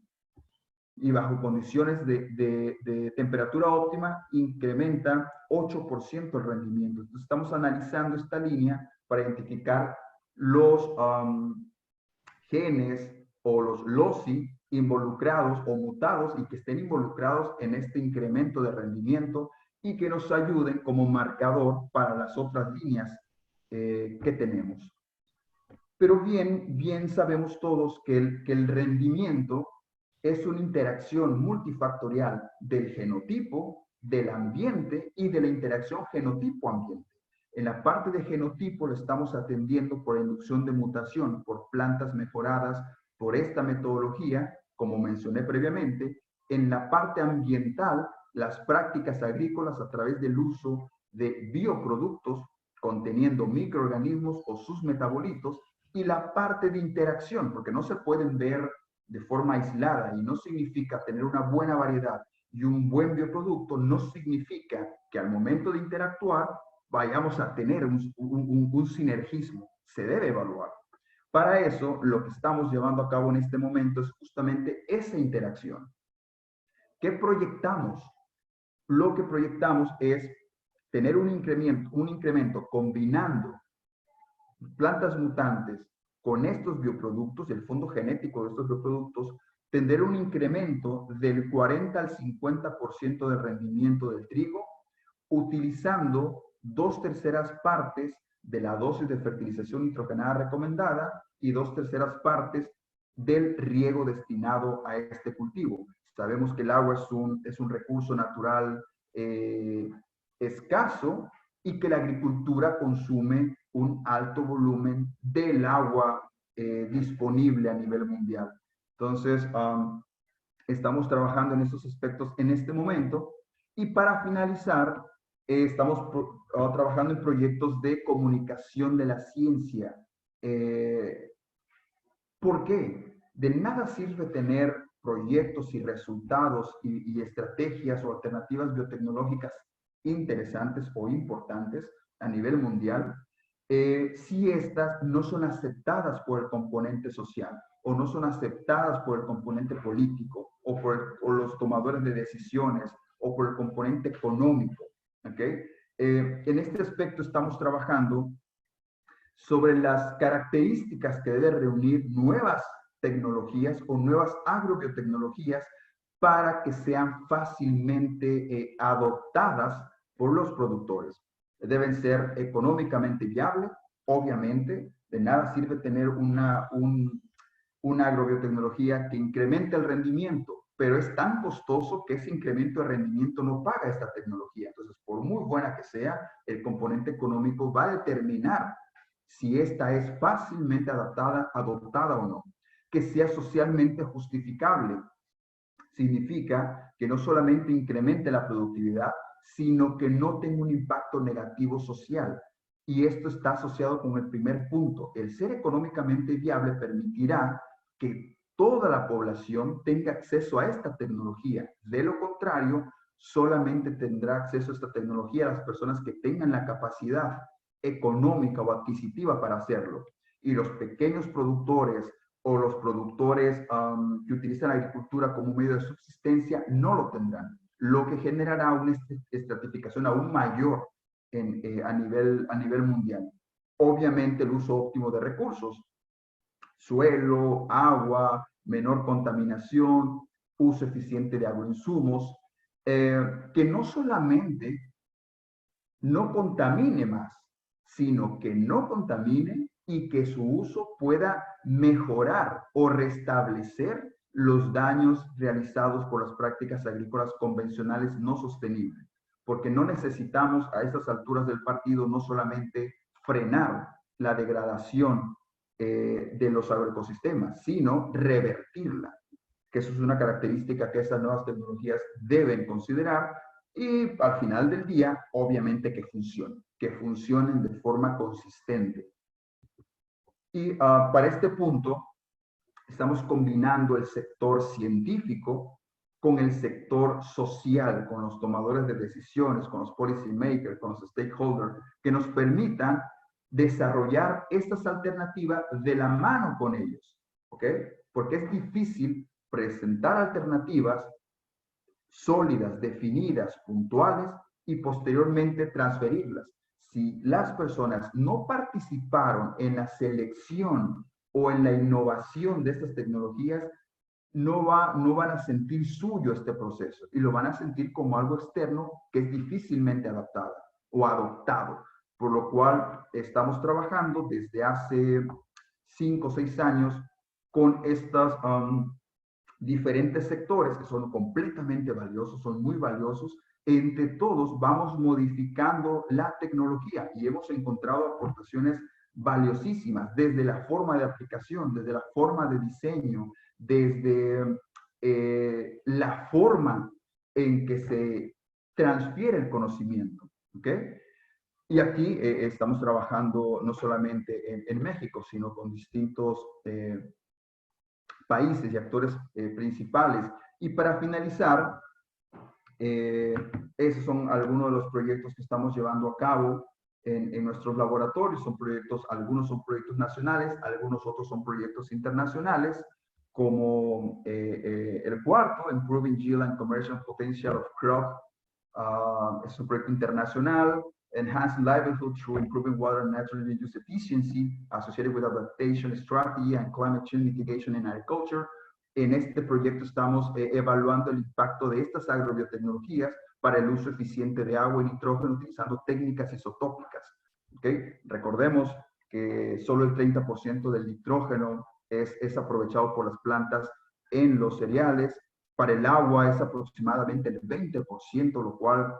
Y bajo condiciones de temperatura óptima, incrementa 8% el rendimiento. Entonces, estamos analizando esta línea para identificar los genes o los loci involucrados o mutados y que estén involucrados en este incremento de rendimiento y que nos ayuden como marcador para las otras líneas que tenemos. Pero bien sabemos todos que el rendimiento es una interacción multifactorial del genotipo, del ambiente y de la interacción genotipo-ambiente. En la parte de genotipo lo estamos atendiendo por inducción de mutación, por plantas mejoradas, por esta metodología, como mencioné previamente. En la parte ambiental, las prácticas agrícolas a través del uso de bioproductos conteniendo microorganismos o sus metabolitos, y la parte de interacción, porque no se pueden ver de forma aislada y no significa tener una buena variedad y un buen bioproducto, no significa que al momento de interactuar vayamos a tener un sinergismo. Se debe evaluar. Para eso, lo que estamos llevando a cabo en este momento es justamente esa interacción. ¿Qué proyectamos? Lo que proyectamos es tener un incremento combinando plantas mutantes con estos bioproductos, el fondo genético de estos bioproductos, tendrá un incremento del 40 al 50% del rendimiento del trigo, utilizando 2/3 partes de la dosis de fertilización nitrogenada recomendada y 2/3 partes del riego destinado a este cultivo. Sabemos que el agua es un recurso natural escaso y que la agricultura consume un alto volumen del agua disponible a nivel mundial. Entonces, estamos trabajando en estos aspectos en este momento. Y para finalizar, estamos trabajando en proyectos de comunicación de la ciencia. ¿Por qué? De nada sirve tener proyectos y resultados y estrategias o alternativas biotecnológicas interesantes o importantes a nivel mundial si estas no son aceptadas por el componente social o no son aceptadas por el componente político o por los tomadores de decisiones o por el componente económico. ¿Okay? En este aspecto estamos trabajando sobre las características que deben reunir nuevas tecnologías o nuevas agrobiotecnologías para que sean fácilmente adoptadas por los productores. Deben ser económicamente viables, obviamente. De nada sirve tener una agrobiotecnología que incremente el rendimiento, pero es tan costoso que ese incremento de rendimiento no paga esta tecnología. Entonces, por muy buena que sea, el componente económico va a determinar si esta es fácilmente adoptada o no. Que sea socialmente justificable. Significa que no solamente incremente la productividad, sino que no tenga un impacto negativo social. Y esto está asociado con el primer punto. El ser económicamente viable permitirá que toda la población tenga acceso a esta tecnología. De lo contrario, solamente tendrá acceso a esta tecnología a las personas que tengan la capacidad económica o adquisitiva para hacerlo. Y los pequeños productores o los productores que utilizan la agricultura como medio de subsistencia no lo tendrán, lo que generará una estratificación aún mayor a nivel mundial. Obviamente el uso óptimo de recursos, suelo, agua, menor contaminación, uso eficiente de agroinsumos, que no solamente no contamine más, sino que no contamine y que su uso pueda mejorar o restablecer los daños realizados por las prácticas agrícolas convencionales no sostenibles. Porque no necesitamos a estas alturas del partido no solamente frenar la degradación de los agroecosistemas, sino revertirla. Que eso es una característica que estas nuevas tecnologías deben considerar y al final del día, obviamente que funcionen de forma consistente. Y para este punto, estamos combinando el sector científico con el sector social, con los tomadores de decisiones, con los policy makers, con los stakeholders, que nos permitan desarrollar estas alternativas de la mano con ellos, ¿ok? Porque es difícil presentar alternativas sólidas, definidas, puntuales y posteriormente transferirlas. Si las personas no participaron en la selección o en la innovación de estas tecnologías, no van a sentir suyo este proceso y lo van a sentir como algo externo que es difícilmente adaptado o adoptado, por lo cual estamos trabajando desde hace 5 o 6 años con estos diferentes sectores que son completamente valiosos, son muy valiosos. Entre todos vamos modificando la tecnología y hemos encontrado aportaciones valiosísimas desde la forma de aplicación, desde la forma de diseño, desde la forma en que se transfiere el conocimiento. ¿Ok? Y aquí estamos trabajando no solamente en México, sino con distintos países y actores principales. Y para finalizar, esos son algunos de los proyectos que estamos llevando a cabo en nuestros laboratorios. Son proyectos, algunos son proyectos nacionales, algunos otros son proyectos internacionales, como el cuarto, Improving Yield and Commercial Potential of Crop. Es un proyecto internacional. Enhancing livelihood through improving water and natural use efficiency associated with adaptation strategy and climate change mitigation in agriculture. En este proyecto estamos evaluando el impacto de estas agrobiotecnologías para el uso eficiente de agua y nitrógeno utilizando técnicas isotópicas. ¿Okay? Recordemos que solo el 30% del nitrógeno es aprovechado por las plantas en los cereales. Para el agua es aproximadamente el 20%, lo cual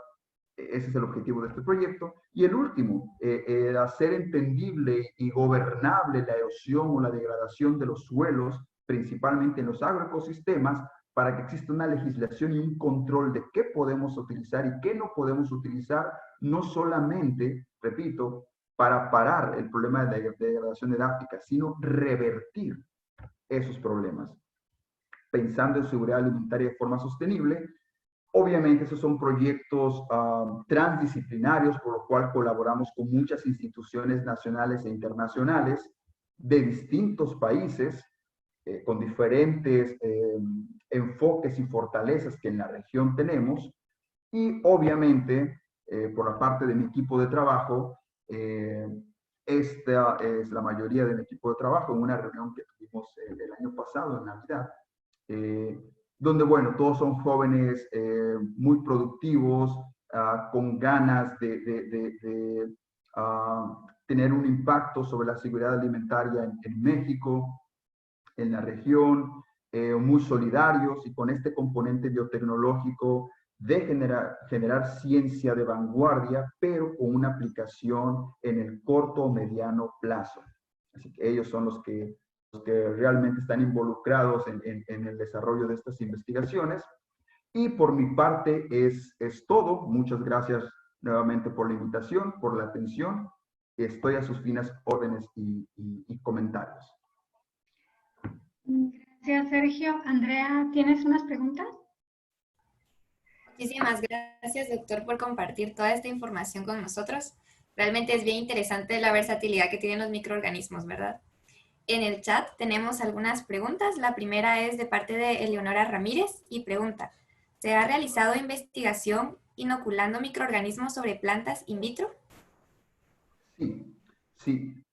ese es el objetivo de este proyecto. Y el último, hacer entendible y gobernable la erosión o la degradación de los suelos, principalmente en los agroecosistemas, para que exista una legislación y un control de qué podemos utilizar y qué no podemos utilizar, no solamente, repito, para parar el problema de la degradación edáfica, sino revertir esos problemas, pensando en seguridad alimentaria de forma sostenible. Obviamente, esos son proyectos transdisciplinarios, por lo cual colaboramos con muchas instituciones nacionales e internacionales de distintos países, con diferentes enfoques y fortalezas que en la región tenemos. Y obviamente, por la parte de mi equipo de trabajo, esta es la mayoría de mi equipo de trabajo en una reunión que tuvimos el año pasado, en Navidad, donde, bueno, todos son jóvenes muy productivos, con ganas de tener un impacto sobre la seguridad alimentaria en México, en la región, muy solidarios y con este componente biotecnológico de generar ciencia de vanguardia, pero con una aplicación en el corto o mediano plazo. Así que ellos son los que realmente están involucrados en el desarrollo de estas investigaciones. Y por mi parte es todo. Muchas gracias nuevamente por la invitación, por la atención. Estoy a sus finas órdenes y comentarios. Gracias, Sergio. Andrea, ¿tienes unas preguntas? Muchísimas gracias, doctor, por compartir toda esta información con nosotros. Realmente es bien interesante la versatilidad que tienen los microorganismos, ¿verdad? En el chat tenemos algunas preguntas. La primera es de parte de Eleonora Ramírez y pregunta: ¿se ha realizado investigación inoculando microorganismos sobre plantas in vitro? Sí.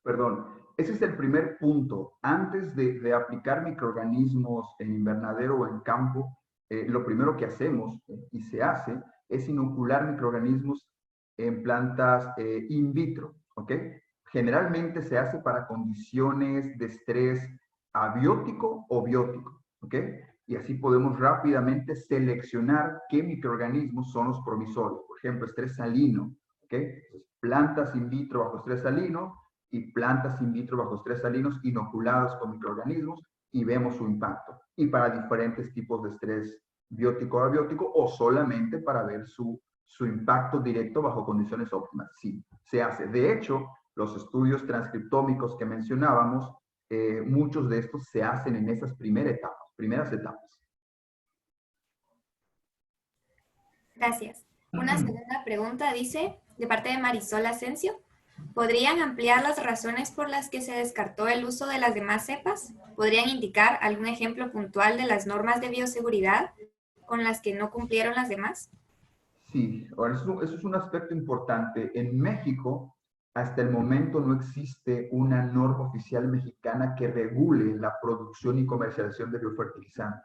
Perdón. Ese es el primer punto. Antes de aplicar microorganismos en invernadero o en campo, lo primero que hacemos y se hace es inocular microorganismos en plantas in vitro, ¿ok? Generalmente se hace para condiciones de estrés abiótico o biótico, ¿ok? Y así podemos rápidamente seleccionar qué microorganismos son los promisorios. Por ejemplo, estrés salino, ¿ok? Entonces, plantas in vitro bajo estrés salino y plantas in vitro bajo estrés salinos inoculadas con microorganismos y vemos su impacto. Y para diferentes tipos de estrés biótico o abiótico, o solamente para ver su impacto directo bajo condiciones óptimas. Sí, se hace. De hecho, los estudios transcriptómicos que mencionábamos, muchos de estos se hacen en esas primeras etapas. Gracias. Una segunda pregunta dice, de parte de Marisol Asensio: ¿podrían ampliar las razones por las que se descartó el uso de las demás cepas? ¿Podrían indicar algún ejemplo puntual de las normas de bioseguridad con las que no cumplieron las demás? Sí, ahora eso es un aspecto importante. En México hasta el momento no existe una norma oficial mexicana que regule la producción y comercialización de biofertilizantes.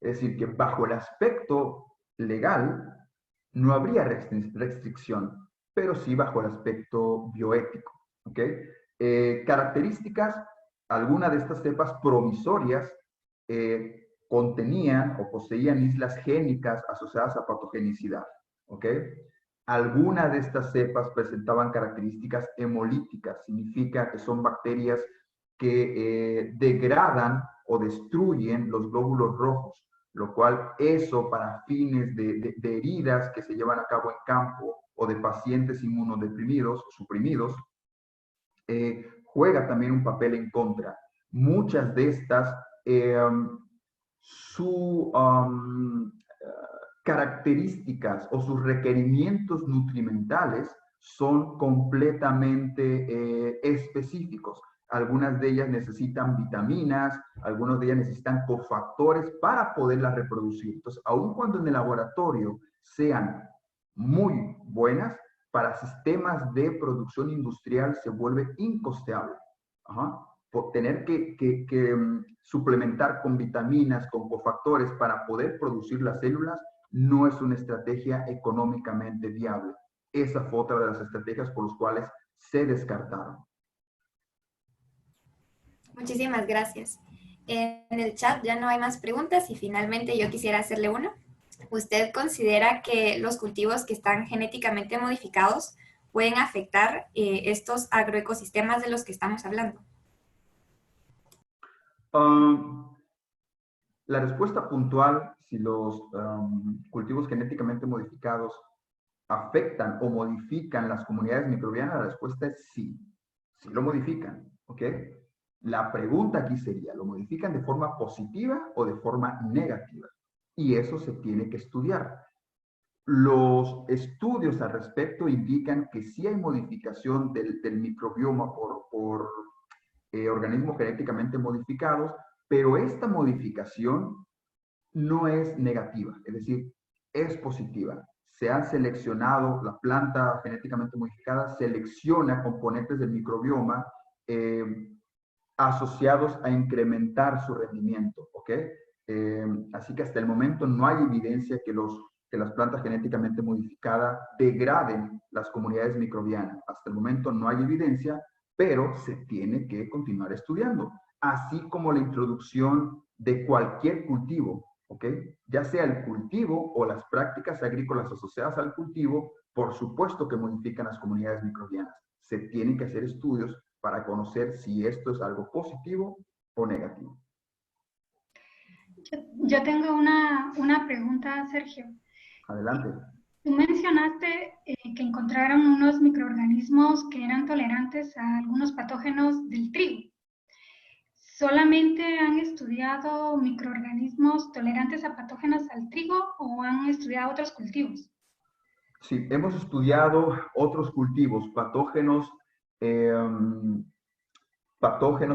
Es decir, que bajo el aspecto legal no habría restricción, pero sí bajo el aspecto bioético. ¿Okay? Características, algunas de estas cepas promisorias contenían o poseían islas génicas asociadas a patogenicidad. ¿Okay? Algunas de estas cepas presentaban características hemolíticas, significa que son bacterias que degradan o destruyen los glóbulos rojos, lo cual eso para fines de heridas que se llevan a cabo en campo o de pacientes inmunodeprimidos, suprimidos, juega también un papel en contra. Muchas de estas, características o sus requerimientos nutrimentales son completamente específicos. Algunas de ellas necesitan vitaminas, algunas de ellas necesitan cofactores para poderlas reproducir. Entonces, aun cuando en el laboratorio sean muy buenas, para sistemas de producción industrial se vuelve incosteable. Por tener que suplementar con vitaminas, con cofactores para poder producir las células, no es una estrategia económicamente viable. Esa fue otra de las estrategias por las cuales se descartaron. Muchísimas gracias. En el chat ya no hay más preguntas y finalmente yo quisiera hacerle una. ¿Usted considera que los cultivos que están genéticamente modificados pueden afectar estos agroecosistemas de los que estamos hablando? La respuesta puntual, si los cultivos genéticamente modificados afectan o modifican las comunidades microbianas, la respuesta es sí. Sí lo modifican, ¿ok? La pregunta aquí sería, ¿lo modifican de forma positiva o de forma negativa? Y eso se tiene que estudiar. Los estudios al respecto indican que sí hay modificación del microbioma por organismos genéticamente modificados, pero esta modificación no es negativa, es decir, es positiva. Se han seleccionado, la planta genéticamente modificada selecciona componentes del microbioma asociados a incrementar su rendimiento, ¿ok? Así que hasta el momento no hay evidencia que las plantas genéticamente modificadas degraden las comunidades microbianas. Hasta el momento no hay evidencia, pero se tiene que continuar estudiando, así como la introducción de cualquier cultivo, ¿ok? Ya sea el cultivo o las prácticas agrícolas asociadas al cultivo, por supuesto que modifican las comunidades microbianas. Se tienen que hacer estudios para conocer si esto es algo positivo o negativo. Yo tengo una pregunta, Sergio. Adelante. Tú mencionaste que encontraron unos microorganismos que eran tolerantes a algunos patógenos del trigo. ¿Solamente han estudiado microorganismos tolerantes a patógenos al trigo o han estudiado otros cultivos? Sí, hemos estudiado otros cultivos, patógenos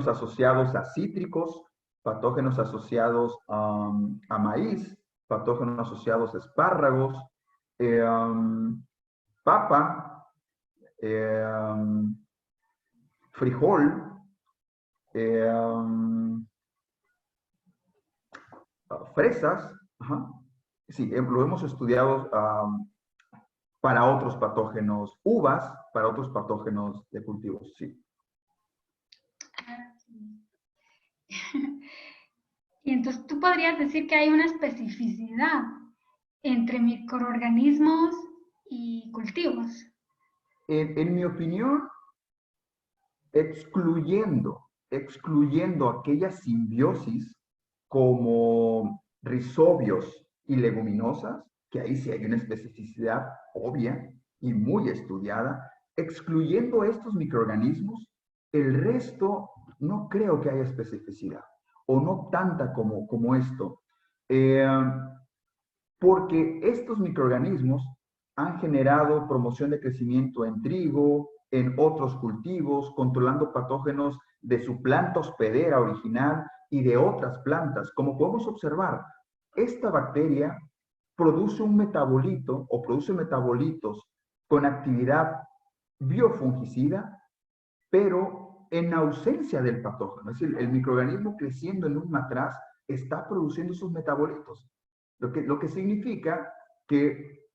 asociados a cítricos, patógenos asociados a maíz, patógenos asociados a espárragos, papa, frijol, fresas. Sí, lo hemos estudiado para otros patógenos, uvas, para otros patógenos de cultivos, sí. Y entonces tú podrías decir que hay una especificidad entre microorganismos y cultivos. En mi opinión, excluyendo aquella simbiosis como rizobios y leguminosas, que ahí sí hay una especificidad obvia y muy estudiada, excluyendo estos microorganismos, el resto no creo que haya especificidad, o no tanta como esto. Porque estos microorganismos han generado promoción de crecimiento en trigo, en otros cultivos, controlando patógenos de su planta hospedera original y de otras plantas. Como podemos observar, esta bacteria produce un metabolito o produce metabolitos con actividad biofungicida, pero en ausencia del patógeno. Es decir, el microorganismo creciendo en un matraz está produciendo sus metabolitos. Lo que significa que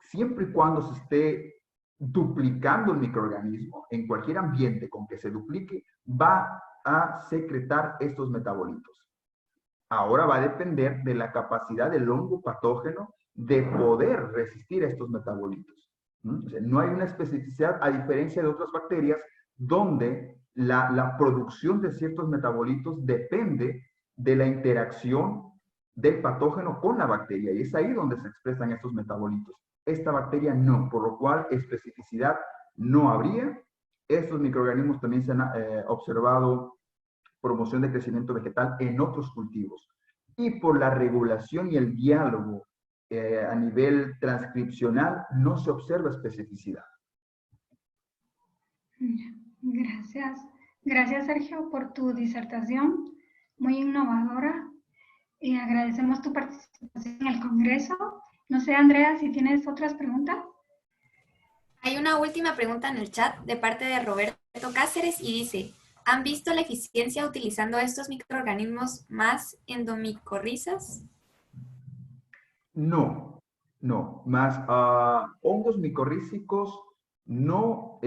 siempre y cuando se esté duplicando el microorganismo, en cualquier ambiente con que se duplique, va a secretar estos metabolitos. Ahora va a depender de la capacidad del hongo patógeno de poder resistir a estos metabolitos. O sea, no hay una especificidad, a diferencia de otras bacterias, donde la producción de ciertos metabolitos depende de la interacción del patógeno con la bacteria, y es ahí donde se expresan estos metabolitos. Esta bacteria no, por lo cual especificidad no habría. Estos microorganismos también se han observado promoción de crecimiento vegetal en otros cultivos. Y por la regulación y el diálogo a nivel transcripcional no se observa especificidad. Gracias. Gracias, Sergio, por tu disertación, muy innovadora. Agradecemos tu participación en el Congreso. No sé, Andrea, si tienes otras preguntas. Hay una última pregunta en el chat de parte de Roberto Cáceres y dice: ¿han visto la eficiencia utilizando estos microorganismos más endomicorrizas? No, no. Más hongos micorrízicos no,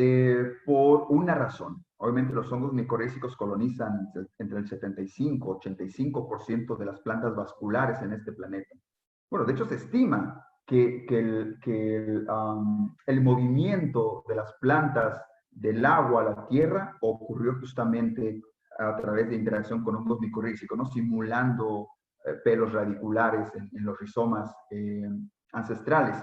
por una razón. Obviamente los hongos micorrízicos colonizan entre el 75 y 85% de las plantas vasculares en este planeta. Bueno, de hecho se estima que el movimiento de las plantas del agua a la tierra ocurrió justamente a través de interacción con hongos micorrízicos, ¿no? Simulando pelos radiculares en los rizomas ancestrales.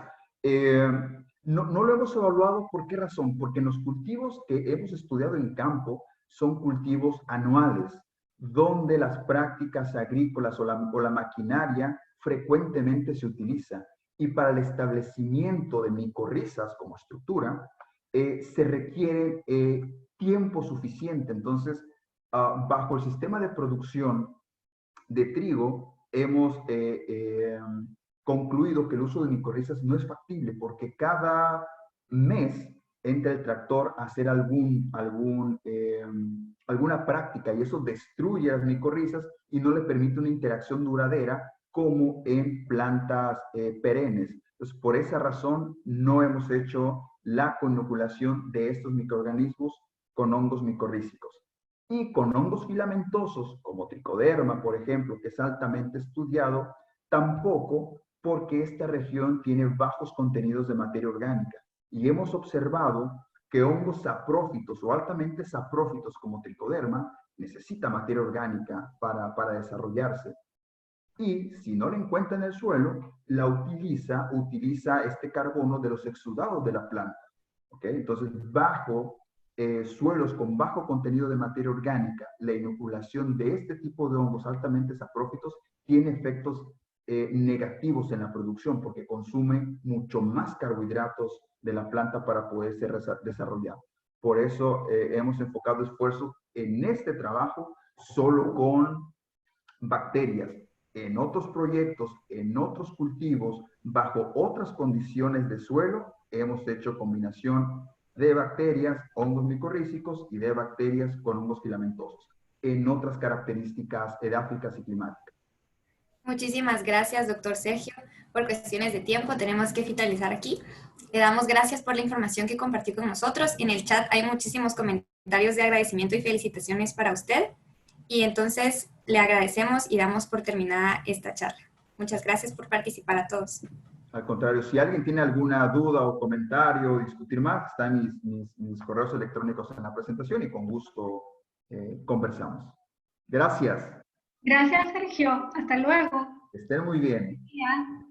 No lo hemos evaluado. ¿Por qué razón? Porque en los cultivos que hemos estudiado en campo son cultivos anuales, donde las prácticas agrícolas o la maquinaria frecuentemente se utiliza. Y para el establecimiento de micorrizas como estructura, se requiere tiempo suficiente. Entonces, bajo el sistema de producción de trigo, hemos concluido que el uso de micorrizas no es factible, porque cada mes entra el tractor a hacer alguna práctica, y eso destruye las micorrizas y no le permite una interacción duradera como en plantas perennes. Entonces, por esa razón, no hemos hecho la conoculación de estos microorganismos con hongos micorrízicos. Y con hongos filamentosos, como tricoderma, por ejemplo, que es altamente estudiado, tampoco, porque esta región tiene bajos contenidos de materia orgánica. Y hemos observado que hongos saprófitos o altamente saprófitos, como tricoderma, necesita materia orgánica para desarrollarse. Y si no la encuentra en el suelo, la utiliza este carbono de los exudados de la planta. ¿Okay? Entonces, bajo suelos con bajo contenido de materia orgánica, la inoculación de este tipo de hongos altamente saprófitos tiene efectos negativos en la producción, porque consumen mucho más carbohidratos de la planta para poder ser desarrollado. Por eso hemos enfocado esfuerzos en este trabajo solo con bacterias. En otros proyectos, en otros cultivos, bajo otras condiciones de suelo, hemos hecho combinación de bacterias, hongos micorrízicos, y de bacterias con hongos filamentosos, en otras características edáficas y climáticas. Muchísimas gracias, doctor Sergio. Por cuestiones de tiempo tenemos que finalizar aquí. Le damos gracias por la información que compartió con nosotros. En el chat hay muchísimos comentarios de agradecimiento y felicitaciones para usted. Y entonces le agradecemos y damos por terminada esta charla. Muchas gracias por participar a todos. Al contrario, si alguien tiene alguna duda o comentario o discutir más, están mis correos electrónicos en la presentación y con gusto conversamos. Gracias. Gracias, Sergio. Hasta luego. Que estén muy bien. Ya.